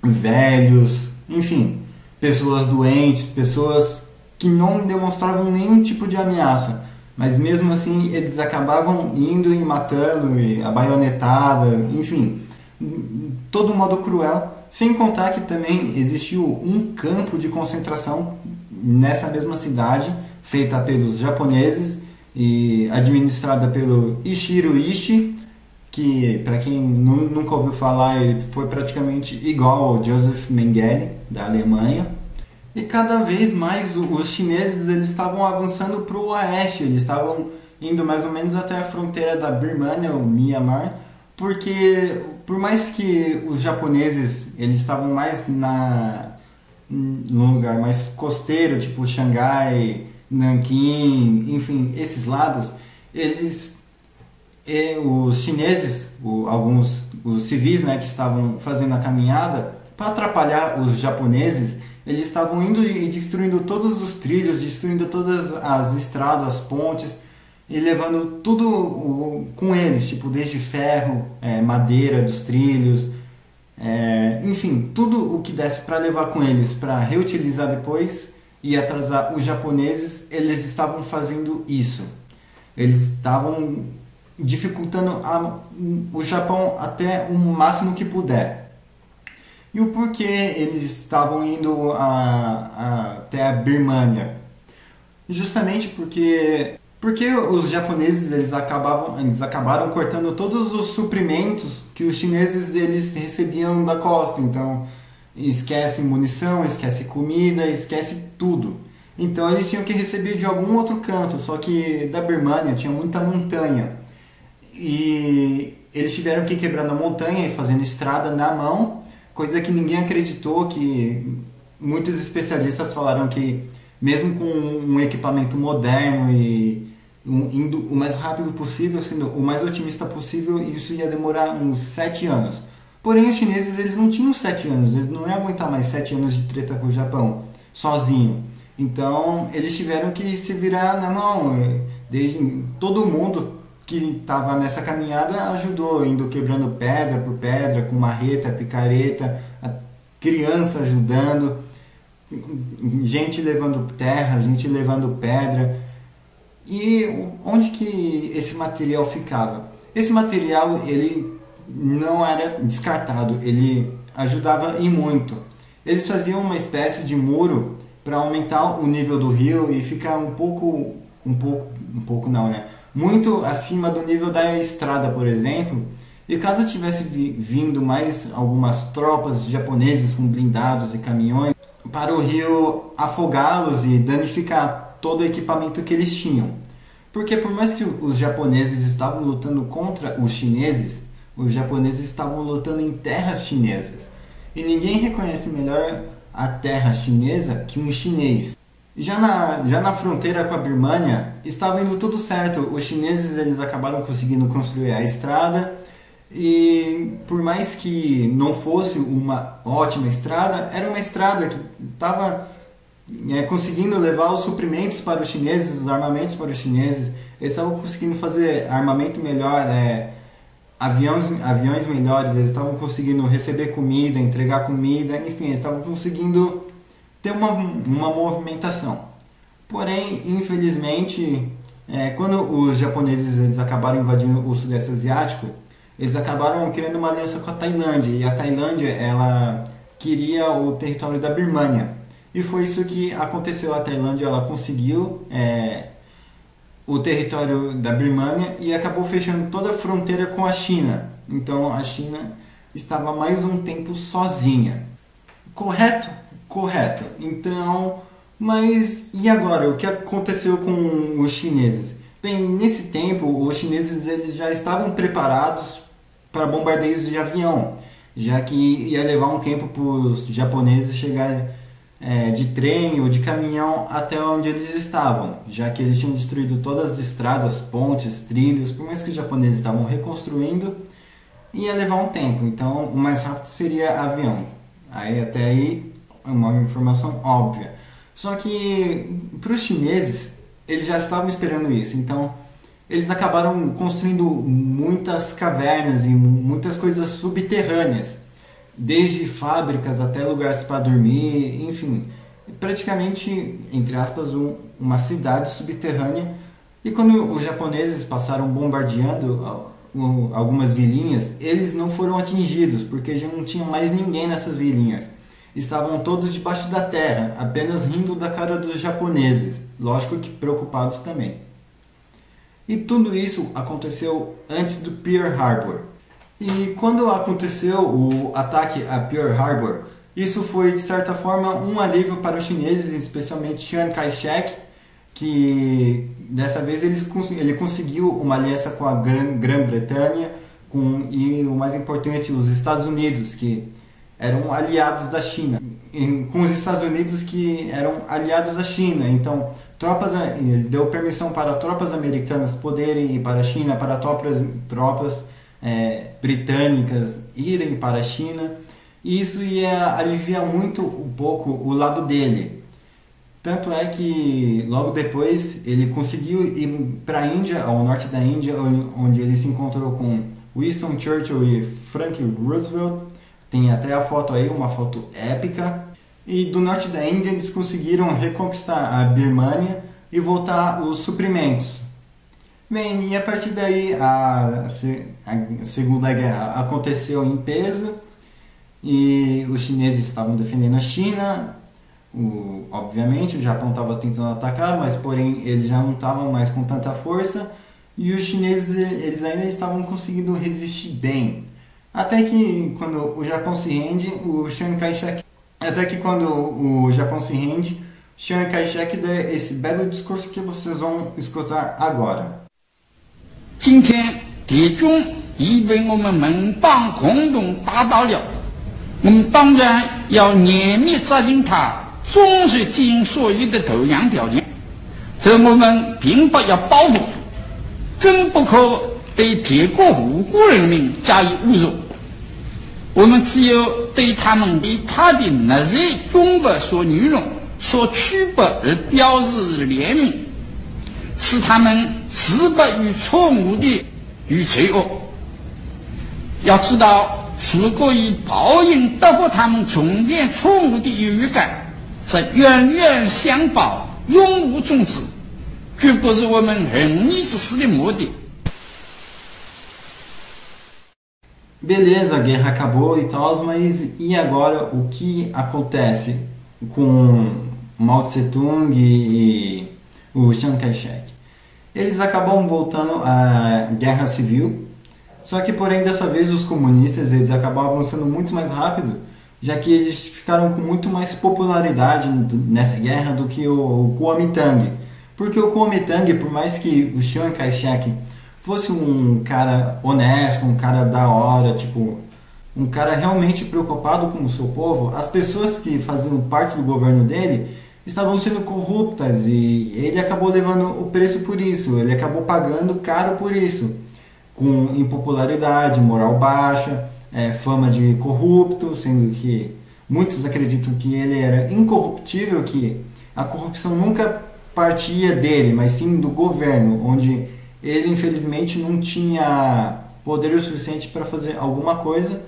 velhos, enfim, pessoas doentes, pessoas que não demonstravam nenhum tipo de ameaça, mas mesmo assim eles acabavam indo e matando, e a baionetada, enfim, todo modo cruel, sem contar que também existiu um campo de concentração nessa mesma cidade, feita pelos japoneses e administrada pelo Ishiro Ishii, que, para quem nunca ouviu falar, ele foi praticamente igual ao Joseph Mengele, da Alemanha. E cada vez mais os chineses eles estavam avançando para o oeste, eles estavam indo mais ou menos até a fronteira da Birmania, o Myanmar, porque por mais que os japoneses eles estavam mais num lugar mais costeiro, tipo Xangai, Nanquim, enfim, esses lados, os chineses, os civis, né, que estavam fazendo a caminhada, para atrapalhar os japoneses, eles estavam indo e destruindo todos os trilhos, destruindo todas as estradas, as pontes, e levando tudo com eles, tipo desde ferro, madeira dos trilhos, enfim, tudo o que desse para levar com eles, para reutilizar depois e atrasar os japoneses, eles estavam fazendo isso. Eles estavam dificultando o Japão até o máximo que puder. E o porquê eles estavam indo até a Birmânia? Justamente porque os japoneses eles acabaram cortando todos os suprimentos que os chineses eles recebiam da costa. Então, esquece munição, esquece comida, esquece tudo. Então, eles tinham que receber de algum outro canto, só que da Birmânia tinha muita montanha. E eles tiveram que ir quebrando a montanha e fazendo estrada na mão, coisa que ninguém acreditou, que muitos especialistas falaram que mesmo com um equipamento moderno e indo o mais rápido possível, sendo o mais otimista possível, isso ia demorar uns 7 anos. Porém, os chineses eles não tinham 7 anos, eles não iam aguentar mais 7 anos de treta com o Japão, sozinho. Então, eles tiveram que se virar na mão. Desde todo mundo que estava nessa caminhada ajudou, indo quebrando pedra por pedra, com marreta, picareta, a criança ajudando, gente levando terra, gente levando pedra. E onde que esse material ficava? Esse material ele não era descartado, ele ajudava e muito. Eles faziam uma espécie de muro para aumentar o nível do rio e ficar muito acima do nível da estrada, por exemplo. E caso tivesse vindo mais algumas tropas japonesas com blindados e caminhões para o rio afogá-los e danificar todo o equipamento que eles tinham. Porque por mais que os japoneses estavam lutando contra os chineses estavam lutando em terras chinesas. E ninguém reconhece melhor a terra chinesa que um chinês. Já na fronteira com a Birmânia, estava indo tudo certo. Os chineses eles acabaram conseguindo construir a estrada. E por mais que não fosse uma ótima estrada, era uma estrada que estava conseguindo levar os suprimentos para os chineses, os armamentos para os chineses. Eles estavam conseguindo fazer armamento melhor, aviões melhores, eles estavam conseguindo receber comida, entregar comida, enfim, eles estavam conseguindo ter uma movimentação. Porém, infelizmente, quando os japoneses eles acabaram invadindo o Sudeste Asiático, eles acabaram criando uma aliança com a Tailândia, e a Tailândia ela queria o território da Birmânia. E foi isso que aconteceu. A Tailândia ela conseguiu o território da Birmânia e acabou fechando toda a fronteira com a China. Então a China estava mais um tempo sozinha. Correto? Correto. Então, mas e agora? O que aconteceu com os chineses? Bem, nesse tempo os chineses eles já estavam preparados para bombardeios de avião, já que ia levar um tempo para os japoneses chegarem de trem ou de caminhão até onde eles estavam, já que eles tinham destruído todas as estradas, pontes, trilhos. Por mais que os japoneses estavam reconstruindo, ia levar um tempo, então o mais rápido seria avião. Até aí é uma informação óbvia. Só que para os chineses, eles já estavam esperando isso, então eles acabaram construindo muitas cavernas e muitas coisas subterrâneas, desde fábricas até lugares para dormir, enfim, praticamente, entre aspas, uma cidade subterrânea. E quando os japoneses passaram bombardeando algumas vilinhas, eles não foram atingidos, porque já não tinha mais ninguém nessas vilinhas. Estavam todos debaixo da terra, apenas rindo da cara dos japoneses, lógico que preocupados também. E tudo isso aconteceu antes do Pearl Harbor. E quando aconteceu o ataque a Pearl Harbor, isso foi de certa forma um alívio para os chineses, especialmente Chiang Kai-shek, que dessa vez ele conseguiu uma aliança com a Grã-Bretanha e o mais importante, os Estados Unidos, que eram aliados da China, com os Estados Unidos que eram aliados da China. Então, ele deu permissão para tropas americanas poderem ir para a China, para tropas britânicas irem para a China, e isso ia aliviar muito um pouco o lado dele. Tanto é que logo depois ele conseguiu ir para a Índia, ao norte da Índia, onde ele se encontrou com Winston Churchill e Franklin Roosevelt. Tem até a foto aí, uma foto épica. E do norte da Índia eles conseguiram reconquistar a Birmânia e voltar os suprimentos. Bem, e a partir daí a Segunda Guerra aconteceu em peso e os chineses estavam defendendo a China. Obviamente o Japão estava tentando atacar, mas porém eles já não estavam mais com tanta força e os chineses eles ainda estavam conseguindo resistir bem. Até que quando o Japão se rende, Chiang Kai-shek dá esse belo discurso que vocês vão escutar agora. 今天敌军已被我们盟邦共同打倒了，我们当然要严密执行他忠实尽所有的投降条件。这我们并不要报复，更不可对敌国无辜人民加以侮辱。我们只有对他们对他的那些军阀所愚弄、所屈迫而表示怜悯，使他们自不于错误的与罪恶。要知道，如果以报应得获他们重建错误的优越感，则冤冤相报，永无终止，绝不是我们仁义之士的目的。 Beleza, a guerra acabou e tal, mas e agora o que acontece com Mao Tse-tung e o Chiang Kai-shek? Eles acabam voltando à guerra civil, só que porém dessa vez os comunistas eles acabam avançando muito mais rápido, já que eles ficaram com muito mais popularidade nessa guerra do que o Kuomintang. Porque o Kuomintang, por mais que o Chiang Kai-shek fosse um cara honesto, um cara da hora, tipo, um cara realmente preocupado com o seu povo, as pessoas que faziam parte do governo dele estavam sendo corruptas e ele acabou levando o preço por isso, ele acabou pagando caro por isso, com impopularidade, moral baixa, fama de corrupto, sendo que muitos acreditam que ele era incorruptível, que a corrupção nunca partia dele, mas sim do governo, onde ele infelizmente não tinha poder o suficiente para fazer alguma coisa.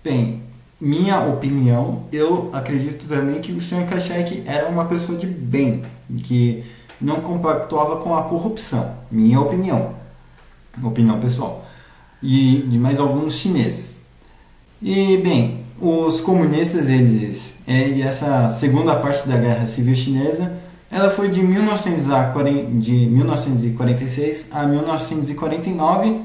Bem, minha opinião, eu acredito também que o Chiang Kai-shek era uma pessoa de bem, que não compactuava com a corrupção. Minha opinião pessoal. E de mais alguns chineses. E bem, os comunistas, e essa segunda parte da Guerra Civil Chinesa, ela foi de 1946 a 1949,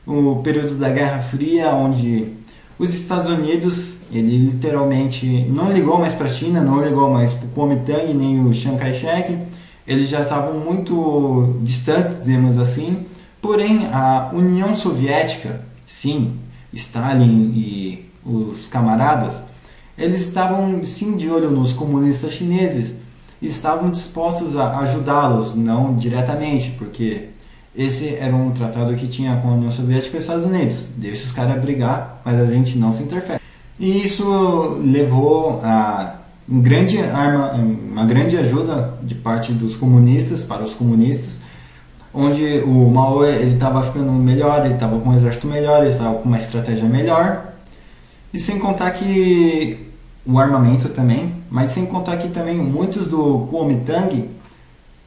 o período da Guerra Fria, onde os Estados Unidos, ele literalmente não ligou mais para a China, não ligou mais para o Kuomintang nem o Chiang Kai-shek, eles já estavam muito distantes, dizemos assim, porém a União Soviética, sim, Stalin e os camaradas, eles estavam sim de olho nos comunistas chineses, estavam dispostos a ajudá-los, não diretamente, porque esse era um tratado que tinha com a União Soviética e os Estados Unidos. Deixa os caras brigar, mas a gente não se interfere. E isso levou a uma grande ajuda de parte dos comunistas para os comunistas, onde o Mao estava ficando melhor, ele estava com um exército melhor, ele estava com uma estratégia melhor, e sem contar que o armamento também, mas sem contar que também muitos do Kuomintang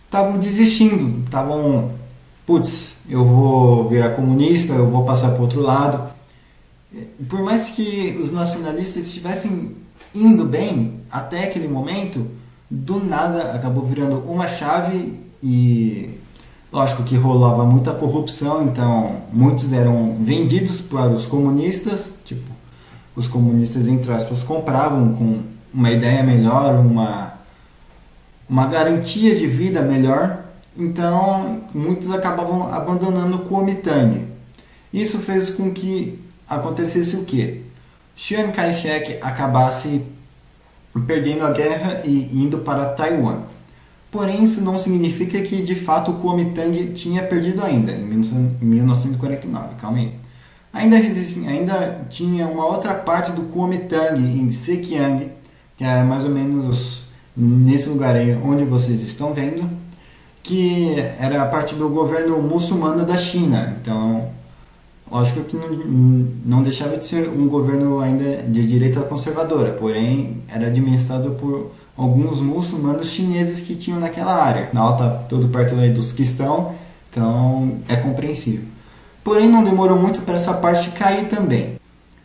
estavam desistindo, estavam, putz, eu vou virar comunista, eu vou passar para o outro lado. Por mais que os nacionalistas estivessem indo bem até aquele momento, do nada acabou virando uma chave e lógico que rolava muita corrupção, então muitos eram vendidos para os comunistas, tipo, os comunistas, entre aspas, compravam com uma ideia melhor, uma garantia de vida melhor, então muitos acabavam abandonando o Kuomintang. Isso fez com que acontecesse o quê? Chiang Kai-shek acabasse perdendo a guerra e indo para Taiwan. Porém, isso não significa que de fato o Kuomintang tinha perdido ainda, em 1949, calma aí. Ainda tinha uma outra parte do Kuomintang em Zhejiang, que é mais ou menos nesse lugar aí onde vocês estão vendo, que era a parte do governo muçulmano da China. Então, lógico que não deixava de ser um governo ainda de direita conservadora, porém era administrado por alguns muçulmanos chineses que tinham naquela área, na alta, todo perto aí dos Quistão, Então é compreensível. Porém, não demorou muito para essa parte cair também.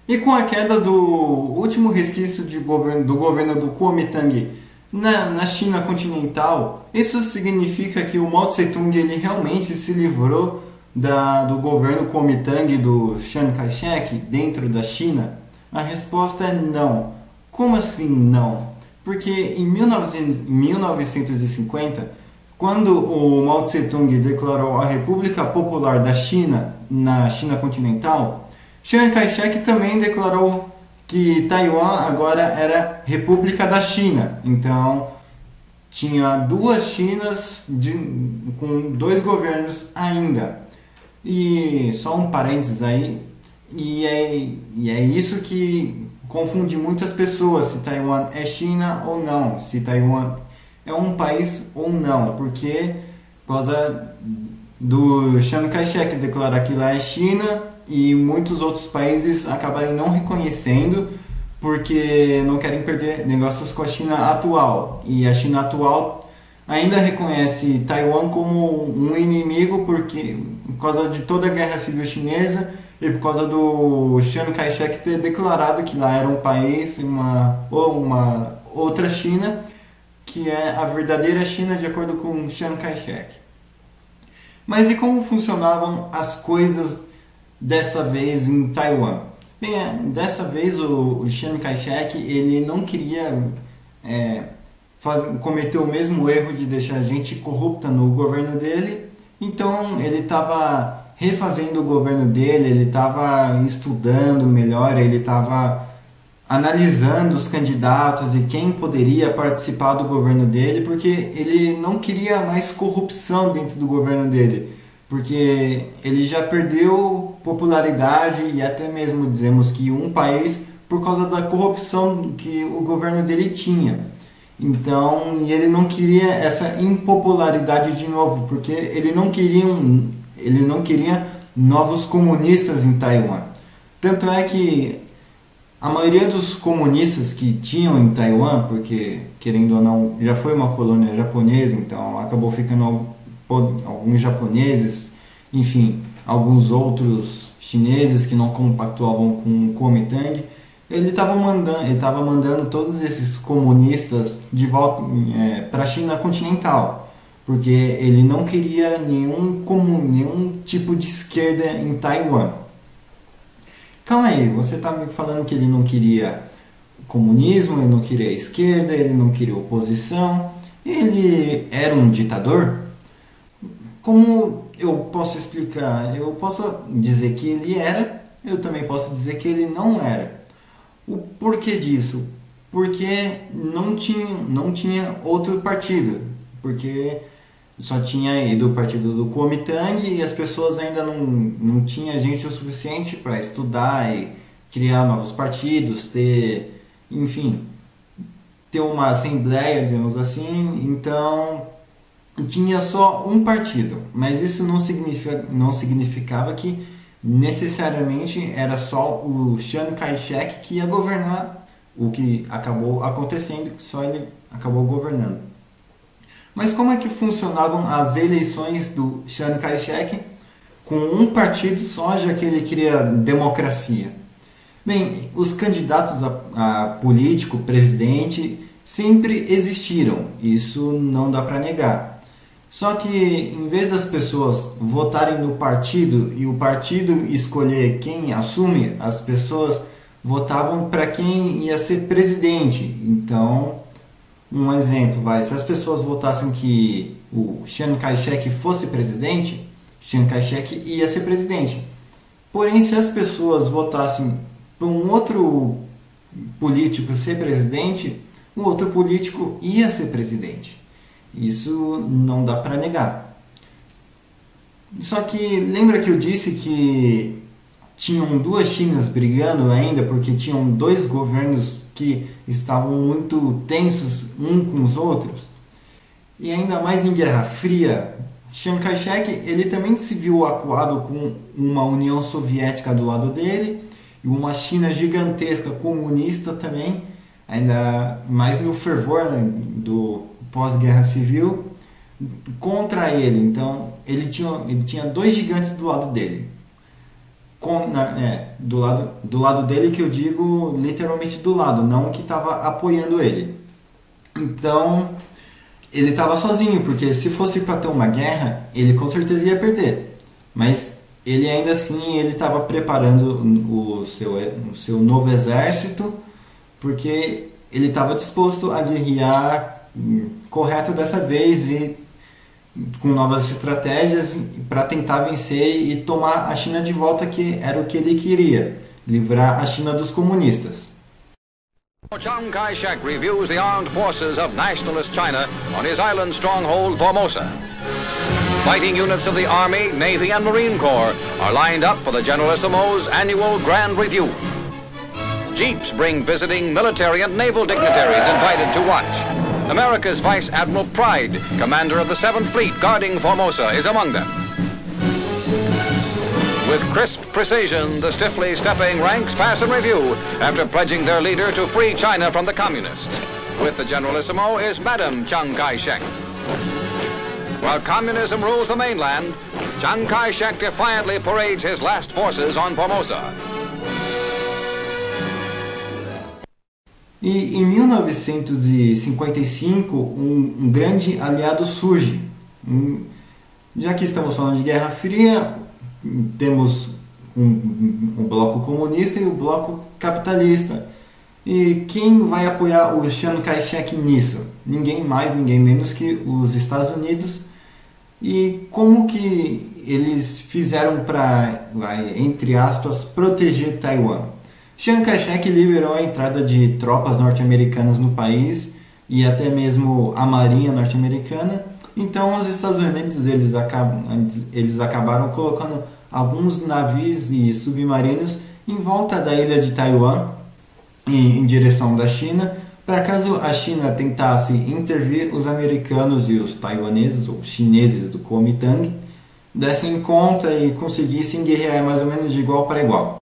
E com a queda do último resquício do governo do Kuomintang na China continental, isso significa que o Mao Tse-tung ele realmente se livrou do governo Kuomintang do Chiang Kai-shek dentro da China? A resposta é não. Como assim não? Porque em 1950, quando o Mao Tse-tung declarou a República Popular da China na China continental, Chiang Kai-shek também declarou que Taiwan agora era República da China. Então, tinha duas Chinas com dois governos ainda. E só um parênteses aí, e é isso que confunde muitas pessoas, se Taiwan é China ou não, se Taiwan é um país ou não, porque por causa do Chiang Kai-shek declarar que lá é China e muitos outros países acabarem não reconhecendo porque não querem perder negócios com a China atual. E a China atual ainda reconhece Taiwan como um inimigo por causa de toda a guerra civil chinesa e por causa do Chiang Kai-shek ter declarado que lá era um país ou uma outra China, que é a verdadeira China de acordo com Chiang Kai-shek. Mas e como funcionavam as coisas dessa vez em Taiwan? Bem, dessa vez o Chiang Kai-shek ele não queria cometer o mesmo erro de deixar gente corrupta no governo dele, então ele estava refazendo o governo dele, ele estava estudando melhor, ele estava analisando os candidatos e quem poderia participar do governo dele, porque ele não queria mais corrupção dentro do governo dele, porque ele já perdeu popularidade e até mesmo dizemos que um país por causa da corrupção que o governo dele tinha. Então, ele não queria essa impopularidade de novo, porque ele não queria novos comunistas em Taiwan. Tanto é que a maioria dos comunistas que tinham em Taiwan, porque querendo ou não já foi uma colônia japonesa, então acabou ficando alguns japoneses, enfim, alguns outros chineses que não compactuavam com o Kuomintang, ele estava mandando todos esses comunistas de volta para a China continental, porque ele não queria nenhum tipo de esquerda em Taiwan. Calma aí, você está me falando que ele não queria comunismo, ele não queria esquerda, ele não queria oposição, ele era um ditador? Como eu posso explicar? Eu posso dizer que ele era, eu também posso dizer que ele não era. O porquê disso? Porque não tinha outro partido, porque só tinha ido o partido do Kuomintang e as pessoas ainda não tinha gente o suficiente para estudar e criar novos partidos, ter uma assembleia, digamos assim. Então tinha só um partido, mas isso não significava que necessariamente era só o Chiang Kai-shek que ia governar, o que acabou acontecendo, que só ele acabou governando. Mas como é que funcionavam as eleições do Chiang Kai-shek com um partido só, já que ele queria democracia? Bem, os candidatos a político, presidente, sempre existiram, isso não dá para negar. Só que em vez das pessoas votarem no partido e o partido escolher quem assume, as pessoas votavam para quem ia ser presidente. Então, um exemplo, se as pessoas votassem que o Chiang Kai-shek fosse presidente, Chiang Kai-shek ia ser presidente. Porém, se as pessoas votassem para um outro político ser presidente, o outro político ia ser presidente. Isso não dá para negar. Só que lembra que eu disse que tinham duas Chinas brigando ainda porque tinham dois governos que estavam muito tensos uns com os outros? E ainda mais em Guerra Fria, Chiang Kai-shek ele também se viu acuado com uma União Soviética do lado dele e uma China gigantesca comunista também, ainda mais no fervor do pós-guerra civil, contra ele. Então ele tinha dois gigantes do lado dele. Do lado dele, que eu digo literalmente do lado, não que estava apoiando ele. Então ele estava sozinho, porque se fosse para ter uma guerra, ele com certeza ia perder. Mas ele ainda assim ele estava preparando o seu novo exército, porque ele estava disposto a guerrear correto dessa vez e com novas estratégias para tentar vencer e tomar a China de volta, que era o que ele queria, livrar a China dos comunistas. Chiang Kai-shek reviews the armed forces of nationalist China on his island stronghold Formosa. Fighting units of the Army, Navy and Marine Corps are lined up for the Generalissimo's annual Grand Review. Jeeps bring visiting military and naval dignitaries invited to watch. America's Vice Admiral Pride, commander of the 7th Fleet guarding Formosa, is among them. With crisp precision, the stiffly stepping ranks pass in review after pledging their leader to free China from the communists. With the Generalissimo is Madam Chiang Kai-shek. While communism rules the mainland, Chiang Kai-shek defiantly parades his last forces on Formosa. E em 1955, um grande aliado surge. Já que estamos falando de Guerra Fria, temos o bloco comunista e o bloco capitalista. E quem vai apoiar o Chiang Kai-shek nisso? Ninguém mais, ninguém menos que os Estados Unidos. E como que eles fizeram para, entre aspas, proteger Taiwan? Chiang Kai-shek liberou a entrada de tropas norte-americanas no país e até mesmo a marinha norte-americana. Então os Estados Unidos eles acabaram colocando alguns navios e submarinos em volta da ilha de Taiwan em direção da China, para caso a China tentasse intervir, os americanos e os taiwaneses ou chineses do Kuomintang dessem conta e conseguissem guerrear mais ou menos de igual para igual.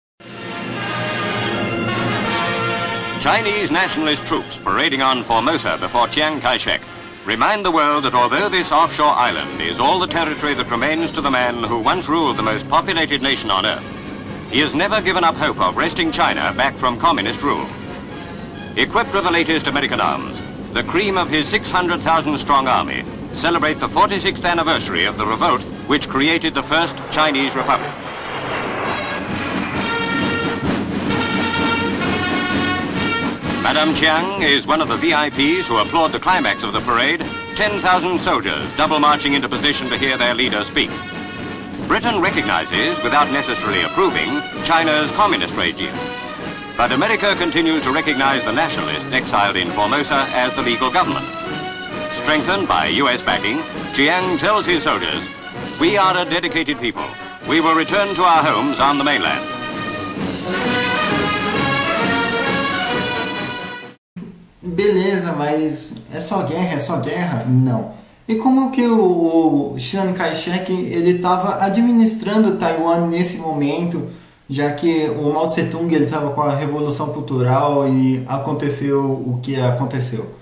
Chinese nationalist troops parading on Formosa before Chiang Kai-shek remind the world that although this offshore island is all the territory that remains to the man who once ruled the most populated nation on earth, he has never given up hope of wresting China back from communist rule. Equipped with the latest American arms, the cream of his 600,000-strong army celebrate the 46th anniversary of the revolt which created the first Chinese Republic. Madame Chiang is one of the VIPs who applaud the climax of the parade, 10,000 soldiers double marching into position to hear their leader speak. Britain recognizes, without necessarily approving, China's communist regime. But America continues to recognize the nationalists exiled in Formosa as the legal government. Strengthened by US backing, Chiang tells his soldiers, "We are a dedicated people. We will return to our homes on the mainland." Beleza, mas é só guerra? É só guerra? Não. E como que o Chiang Kai-shek ele estava administrando Taiwan nesse momento, já que o Mao Tse-tung estava com a Revolução Cultural e aconteceu o que aconteceu?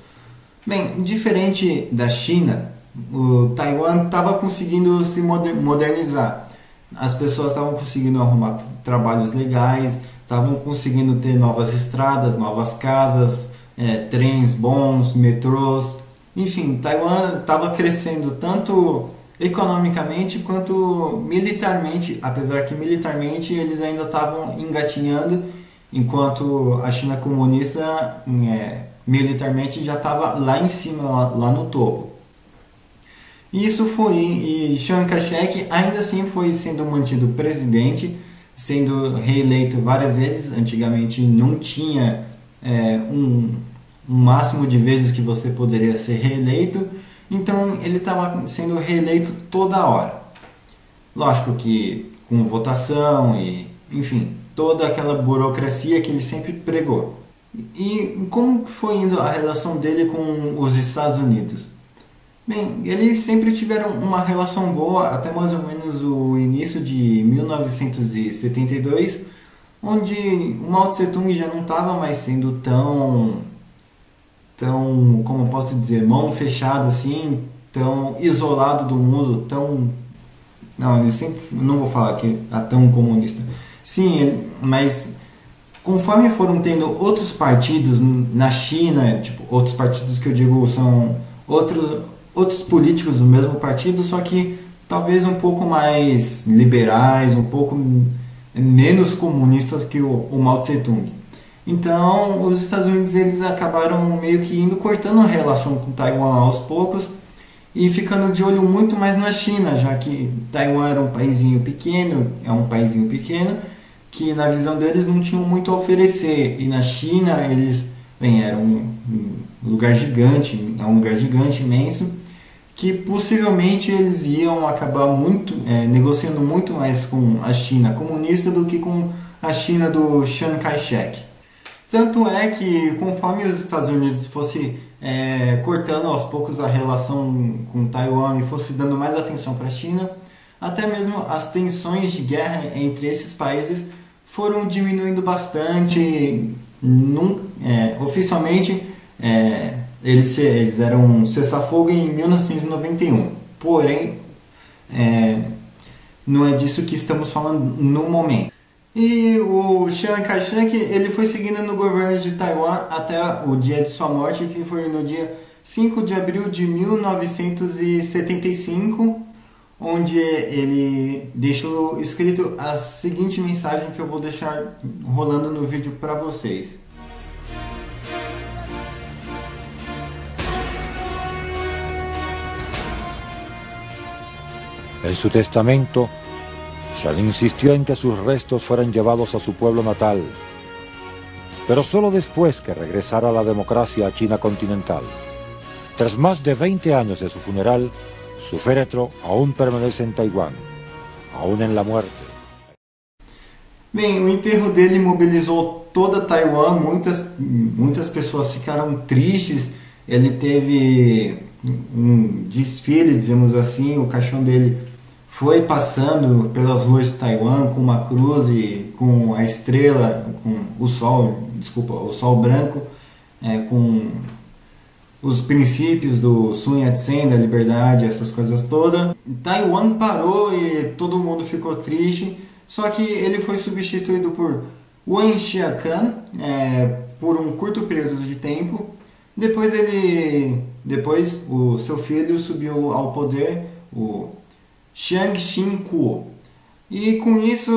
Bem, diferente da China, o Taiwan estava conseguindo se modernizar. As pessoas estavam conseguindo arrumar trabalhos legais, estavam conseguindo ter novas estradas, novas casas, trens bons, metrôs, enfim, Taiwan estava crescendo tanto economicamente quanto militarmente, apesar que militarmente eles ainda estavam engatinhando, enquanto a China comunista militarmente já estava lá em cima, lá no topo. E Chiang Kai-shek ainda assim foi sendo mantido presidente, sendo reeleito várias vezes. Antigamente não tinha um máximo de vezes que você poderia ser reeleito, então ele estava sendo reeleito toda hora. Lógico que com votação e, enfim, toda aquela burocracia que ele sempre pregou. E como foi indo a relação dele com os Estados Unidos? Bem, eles sempre tiveram uma relação boa até mais ou menos o início de 1972, onde o Mao Tse-tung já não estava mais sendo tão, como posso dizer, mão fechada assim tão isolado do mundo, tão... Não, ele sempre... Não vou falar que é tão comunista. Sim, mas conforme foram tendo outros partidos na China, tipo, outros partidos que eu digo são outros políticos do mesmo partido, só que talvez um pouco mais liberais, um pouco menos comunistas que o Mao Tse-tung. Então, os Estados Unidos eles acabaram meio que indo cortando a relação com Taiwan aos poucos e ficando de olho muito mais na China, já que Taiwan era um paísinho pequeno, que na visão deles não tinham muito a oferecer. E na China eles, eram um lugar gigante, é um lugar gigante, imenso, que possivelmente eles iam acabar negociando muito mais com a China comunista do que com a China do Chiang Kai-shek. Tanto é que conforme os Estados Unidos fosse cortando aos poucos a relação com Taiwan e fosse dando mais atenção para a China, até mesmo as tensões de guerra entre esses países foram diminuindo bastante. Oficialmente, eles deram um cessar-fogo em 1991. Porém, não é disso que estamos falando no momento. E o Chiang Kai-shek ele foi seguindo no governo de Taiwan até o dia de sua morte, que foi no dia 5 de abril de 1975, onde ele deixou escrito a seguinte mensagem que eu vou deixar rolando no vídeo para vocês. En su testamento, Chiang insistió en que sus restos fueran llevados a su pueblo natal, pero solo después que regresara la democracia a China continental. Tras más de 20 años de su funeral, su féretro aún permanece en Taiwán, aún en la muerte. Bem, o enterro dele mobilizou toda Taiwan, muitas pessoas ficaram tristes. Ele teve um desfile, dizemos assim, o caixão dele foi passando pelas ruas de Taiwan com uma cruz e com a estrela, com o sol branco, com os princípios do Sun Yat-sen, da liberdade, essas coisas todas. Taiwan parou e todo mundo ficou triste, só que ele foi substituído por Wen Xiaocan por um curto período de tempo. Depois o seu filho subiu ao poder, o Chiang Ching-kuo. E com isso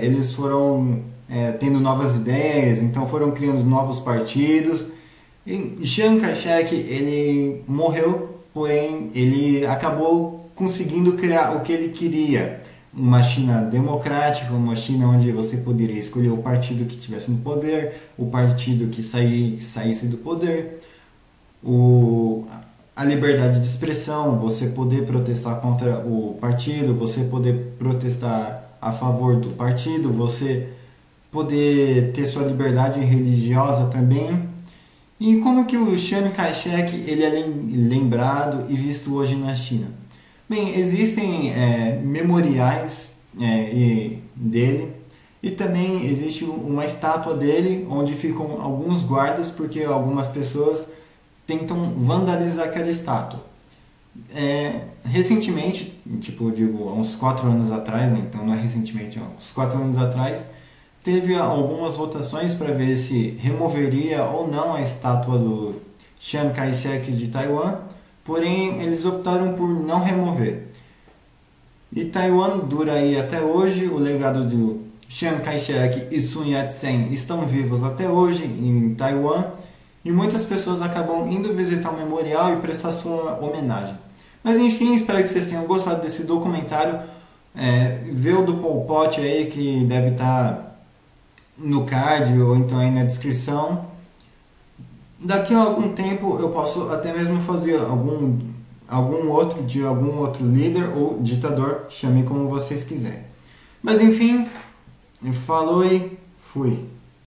eles foram tendo novas ideias, então foram criando novos partidos. E Chiang Kai-shek ele morreu, porém ele acabou conseguindo criar o que ele queria. Uma China democrática, uma China onde você poderia escolher o partido que estivesse no poder, o partido que saísse do poder, a liberdade de expressão, você poder protestar contra o partido, você poder protestar a favor do partido, você poder ter sua liberdade religiosa também. E como que o Chiang Kai-shek ele é lembrado e visto hoje na China? Bem, existem memoriais dele e também existe uma estátua dele onde ficam alguns guardas porque algumas pessoas tentam vandalizar aquela estátua. Recentemente, há uns 4 anos atrás, né? Então não é recentemente, uns 4 anos atrás, teve algumas votações para ver se removeria ou não a estátua do Chiang Kai-shek de Taiwan, porém eles optaram por não remover. E Taiwan dura aí até hoje, o legado do Chiang Kai-shek e Sun Yat-sen estão vivos até hoje em Taiwan, e muitas pessoas acabam indo visitar o memorial e prestar sua homenagem. Mas enfim, espero que vocês tenham gostado desse documentário. Vê o do Pol Pot aí, que deve estar no card ou então aí na descrição. Daqui a algum tempo eu posso até mesmo fazer algum outro líder ou ditador, chame como vocês quiserem. Mas enfim, falou e fui.